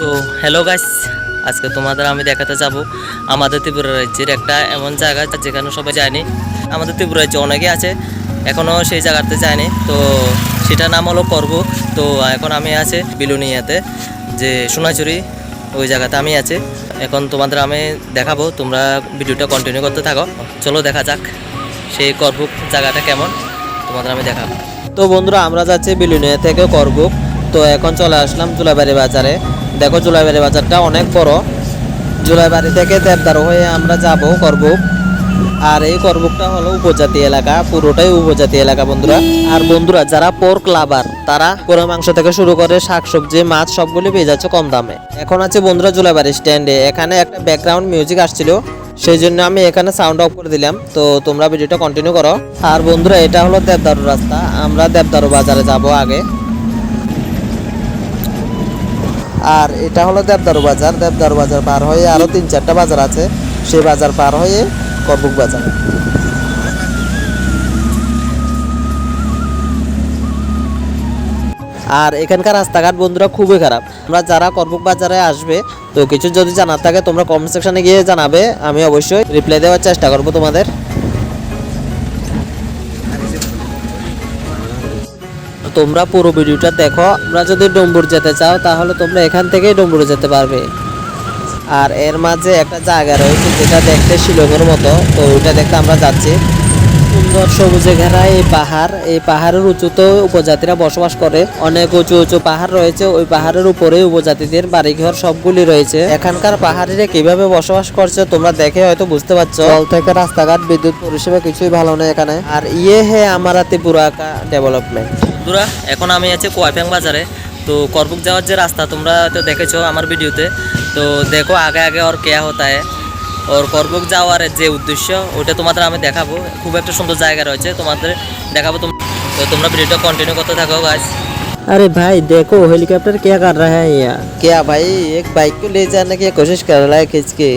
তো hello guys, আজকে তোমাদের আমি দেখাতে যাব আমাদের ত্রিপুরা রাজ্যের একটা এমন জায়গা যেখানে সবাই যায়নি। আমাদের ত্রিপুরা রাজ্যে অনেকে আছে এখনও সেই জায়গাতে যায়নি, তো সেটার নাম হলো করবুক। তো এখন আমি আছি বিলুনিয়াতে, যে সোনাঝুরি ওই জায়গাতে আমি আছি। এখন তোমাদের আমি দেখাবো, তোমরা ভিডিওটা কন্টিনিউ করতে থাকো। চলো দেখা যাক সেই করবুক জায়গাটা কেমন, তোমাদের আমি দেখাবো। তো বন্ধুরা, আমরা যাচ্ছি বিলুনিয়া থেকে করবুক। তো এখন চলে আসলাম জুলাইবাড়ি বাজারে। দেখো জুলাইবাড়ি বাজারটা অনেক বড়। জুলাইবাড়ি থেকে দেবদারু হয়ে আমরা যাব করবুক। আর এই করবুকটা হলো উপজাতি এলাকা, পুরোটাই উপজাতি এলাকা বন্ধুরা। আর বন্ধুরা, যারা পোর্ক লাভার তারা গরুর মাংস থেকে শুরু করে শাকসবজি, মাছ সবগুলি পেয়ে যাচ্ছে কম দামে। এখন আছে বন্ধুরা জুলাইবাড়ি স্ট্যান্ডে। এখানে একটা ব্যাকগ্রাউন্ড মিউজিক আসছিল, সেই জন্য আমি এখানে সাউন্ড অফ করে দিলাম। তো তোমরা ভিডিওটা কন্টিনিউ করো। আর বন্ধুরা, এটা হলো দেবদারু রাস্তা। আমরা দেবদারু বাজারে যাব আগে। আর এটা হলো দেবদারু বাজার। দেবদারু বাজার পার হয়ে আরো 3-4টা বাজার আছে, সেই বাজার পার হয়ে করবুক বাজার। আর এখানকার রাস্তাঘাট বন্ধুরা খুবই খারাপ। আমরা যারা করবুক বাজারে আসবে, তো কিছু যদি জানার থাকে তোমরা কমেন্ট সেকশনে গিয়ে জানাবে, আমি অবশ্যই রিপ্লাই দেওয়ার চেষ্টা করব তোমাদের। তোমরা পুরো ভিডিওটা দেখো। তোমরা যদি ডম্বুর যেতে চাও তাহলে তোমরা এখান থেকেই ডম্বুরে যেতে পারবে। আর এর মাঝে একটা জায়গা রয়েছে যেটা দেখতে শিলংয়ের মতো, তো ওইটা দেখতে আমরা যাচ্ছি। সুন্দর সবুজে ঘেরা এই পাহাড়, এই পাহাড়ের উঁচুতে উপজাতিরা বসবাস করে। অনেক উঁচু উঁচু পাহাড় রয়েছে, ওই পাহাড়ের উপরে উপজাতিদের বাড়িঘর সবগুলি রয়েছে। এখানকার পাহাড়িরা কিভাবে বসবাস করছে তোমরা দেখে হয়তো বুঝতে পারছো। জল থেকে রাস্তাঘাট, বিদ্যুৎ পরিষেবা কিছুই ভালো নেই এখানে। আর হে আমারা ত্রিপুরা কা ডেভেলপমেন্ট। বন্ধুরা, এখন আমি আছি কোয়াইফাং বাজারে। তো করবুক যাওয়ার যে রাস্তা তোমরা তো দেখেছো আমার ভিডিওতে। তো দেখো আগে আগে ওর কেয়া হতা है। ওর করবুক যাওয়ার যে উদ্দেশ্য ওটা তোমাদের আমি দেখাবো। খুব একটা সুন্দর জায়গা রয়েছে, তোমাদের দেখাবো। তো তোমরা ভিডিওটা কন্টিনিউ করতে থাকো গাইস। अरे भाई देखो हेलीकॉप्टर क्या कर रहा है यहाँ। क्या भाई, एक बाइक को ले जाने की कोशिश कर रहा है खींच के।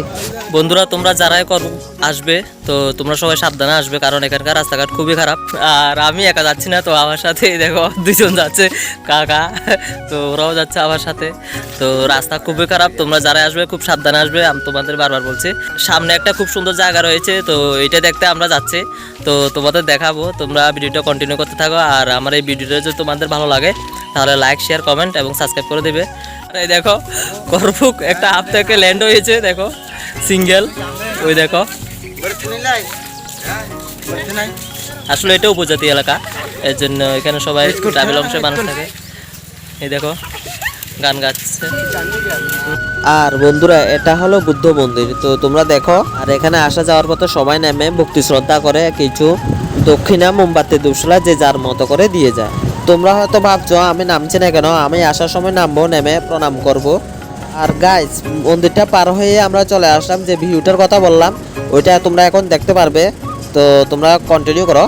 বন্ধুরা, তোমরা যারাই করবুক আসবে তো তোমরা সবাই সাবধানে আসবে, কারণ এখানকার রাস্তাঘাট খুবই খারাপ। আর আমি একা যাচ্ছি না, তো আমার সাথে দেখো দুজন যাচ্ছে, কাকা। তো ওরাও যাচ্ছে আমার সাথে। তো রাস্তা খুবই খারাপ, তোমরা যারা আসবে খুব সাবধানে আসবে, আমি তোমাদের বারবার বলছি। সামনে একটা খুব সুন্দর জায়গা রয়েছে, তো এটা দেখতে আমরা যাচ্ছি। তো তোমাদের দেখাবো, তোমরা ভিডিওটা কন্টিনিউ করতে থাকো। আর আমার এই ভিডিওটা যদি তোমাদের ভালো লাগে তাহলে লাইক, শেয়ার, কমেন্ট এবং সাবস্ক্রাইব করে দেবে। এই দেখো করবুক একটা আপ থেকে ল্যান্ড হয়েছে, দেখো সিঙ্গেল। ওই দেখো, আসলে এটা উপজাতি এলাকা, এর জন্য এখানে সবাই ট্রাভেল অংশে মানুষ থাকে। এই দেখো গান গাচ্ছে। আর বন্ধুরা, এটা হলো বুদ্ধ মন্দির, তো তোমরা দেখো। আর এখানে আসা যাওয়ার পথে সবাই নেমে ভক্তি শ্রদ্ধা করে, কিছু দক্ষিণা, মোমবাতি, দুসলা যে যার মতো করে দিয়ে যায়। তোমরা হয়তো ভাবছো আমি নামছি না কেন, আমি আসার সময় নামবো, নেমে প্রণাম করব। আর গাইস, মন্দিরটা পার হয়ে আমরা চলে আসলাম, যে ভিউটার কথা বললাম ওইটা তোমরা এখন দেখতে পারবে। তো তোমরা কন্টিনিউ করো।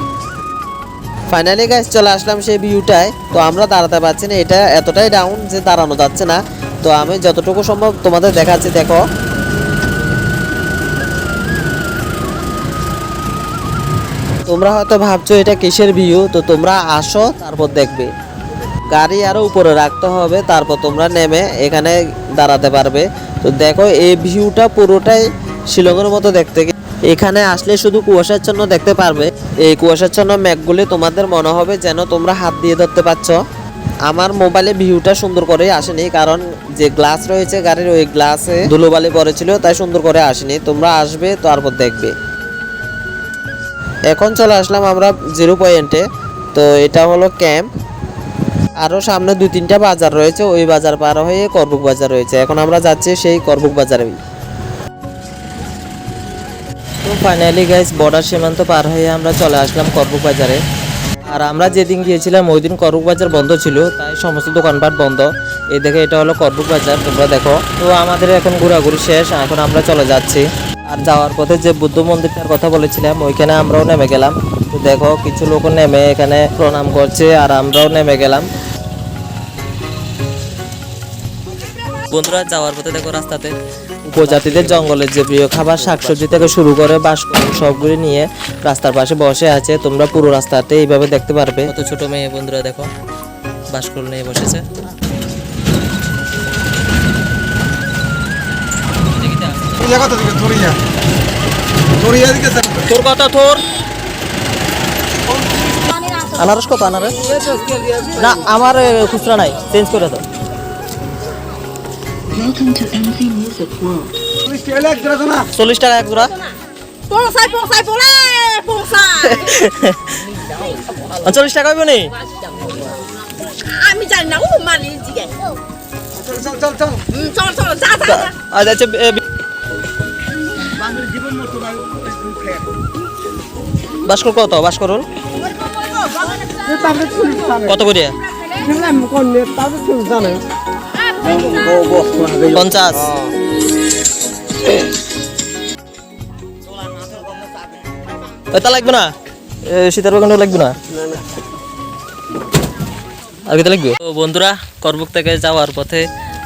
ফাইনালি গাইস চলে আসলাম সেই ভিউটায়। তো আমরা দাঁড়াতে পারছি না, এটা এতটাই ডাউন যে দাঁড়ানো যাচ্ছে না। তো আমি যতটুকু সম্ভব তোমাদের দেখাচ্ছি, দেখো। তোমরা হয়তো ভাবছো এটা কিসের ভিউ, তো তোমরা আসো তারপর দেখবে। গাড়ি আরো উপরে রাখতে হবে, তারপর তোমরা নেমে এখানে দাঁড়াতে পারবে। তো দেখো এই ভিউটা পুরোটাই শিলংয়ের মতো দেখতে। এখানে আসলে শুধু কুয়াশাচ্ছন্ন দেখতে পারবে। এই কুয়াশাচ্ছন্ন মেঘগুলি তোমাদের মনে হবে যেন তোমরা হাত দিয়ে ধরতে পারছ। আমার মোবাইলে ভিউটা সুন্দর করে আসেনি, কারণ যে গ্লাস রয়েছে গাড়ির, ওই গ্লাসে ধুলোবালি পড়েছিল, তাই সুন্দর করে আসেনি। তোমরা আসবে তারপর দেখবে। এখন চলে আসলাম আমরা 0 পয়েন্টে। তো এটা হলো ক্যাম্প। আরও সামনে 2-3টা বাজার রয়েছে, ওই বাজার পার হয়ে করবুক বাজার রয়েছে। এখন আমরা যাচ্ছি সেই করবুক বাজারে। তো ফাইনালি গাইস, বর্ডার সীমান্ত পার হয়ে আমরা চলে আসলাম করবুক বাজারে। আর আমরা যেদিন গিয়েছিলাম ওই দিন করবুক বাজার বন্ধ ছিল, তাই সমস্ত দোকানপাট বন্ধ। এই দেখে এটা হলো করবুক বাজার, তোমরা দেখো। তো আমাদের এখন ঘোরাঘুরি শেষ, এখন আমরা চলে যাচ্ছি। আর যাওয়ার পথে যে বুদ্ধ মন্দিরটার কথা বলেছিলাম ওইখানে আমরাও নেমে গেলাম। তো দেখো কিছু লোক নেমে এখানে প্রণাম করছে, আর আমরাও নেমে গেলাম। বন্ধুরা, যাওয়ার পথে দেখো রাস্তাতে উপজাতিদের জঙ্গলের যে প্রিয় খাবার শাকসবজি থেকে শুরু করে বাঁশকুড়ি সবগুলি নিয়ে রাস্তার পাশে বসে আছে। তোমরা পুরো রাস্তাতে এইভাবে দেখতে পারবে। কত ছোট মেয়ে বন্ধুরা, দেখো বাঁশকুড়ি নিয়ে বসেছে। ইয়া কত দিকে থরিয়া থরিয়া দিকে স্যার তোর কত তোর আনারস কত আনারস না আমার খুচরা নাই চেঞ্জ করে দাও Welcome to MZ Music World. 40 টাকা এক জোড়া Bonsai, bonsai, bonsai. 40 টাকা হইব নি আমি জানি না ও মারি জিগে চল চল চল চল চল চল যা যা যা। আচ্ছা বাঙালি জীবন মতো বাসকর কত বাসকরল কত করে 50 এটা লাগবে না শীতের বাগানও লাগবে না আর কি লাগবে তো বন্ধুরা করবুক থেকে যাওয়ার পথে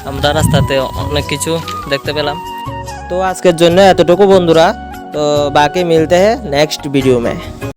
আমরা রাস্তাতে অনেক কিছু দেখতে পেলাম তো আজকের জন্য এতটুকু বন্ধুরা তো বাকি মিলতে हैं नेक्स्ट वीडियो में